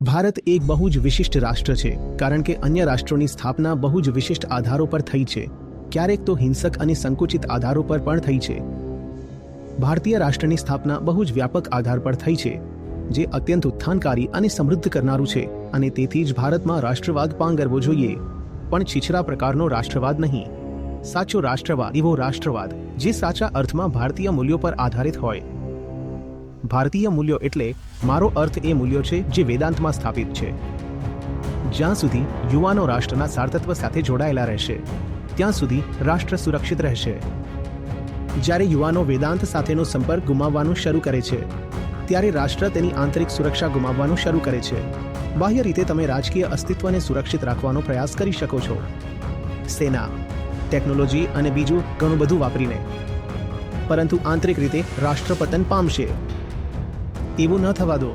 ભારત એક બહુ જ વિશિષ્ટ રાષ્ટ્ર છે, કારણ કે અન્ય રાષ્ટ્રોની સ્થાપના બહુ જ વિશિષ્ટ આધારો પર થઈ છે, ક્યારેક તો હિંસક અને સંકુચિત આધારો પર પણ થઈ છે. ભારતીય રાષ્ટ્રની સ્થાપના બહુ જ વ્યાપક આધાર પર થઈ છે, જે અત્યંત ઉત્થાનકારી અને સમૃદ્ધ કરનારું છે, અને તેથી જ ભારતમાં રાષ્ટ્રવાદ પાંગરવો જોઈએ, પણ છીછરા પ્રકારનો રાષ્ટ્રવાદ નહીં. સાચો રાષ્ટ્રવાદ એવો રાષ્ટ્રવાદ જે સાચા અર્થમાં ભારતીય મૂલ્યો પર આધારિત હોય. ભારતીય મૂલ્યો એટલે મારો અર્થ એ મૂલ્યો છે જે વેદાંતમાં સ્થાપિત છે. જ્યાં સુધી યુવાનો રાષ્ટ્રના સાર્થત્વ સાથે જોડાયેલા રહેશે, ત્યાં સુધી રાષ્ટ્ર સુરક્ષિત રહેશે. જ્યારે યુવાનો વેદાંત સાથેનો સંપર્ક ગુમાવવાનું શરૂ કરે છે, ત્યારે રાષ્ટ્ર તેની આંતરિક સુરક્ષા ગુમાવવાનું શરૂ કરે છે. બાહ્ય રીતે તમે રાજકીય અસ્તિત્વને સુરક્ષિત રાખવાનો પ્રયાસ કરી શકો છો, સેના, ટેકનોલોજી અને બીજું ઘણું બધું વાપરીને, પરંતુ આંતરિક રીતે રાષ્ટ્ર પતન પામશે. એવું ન થવા દો.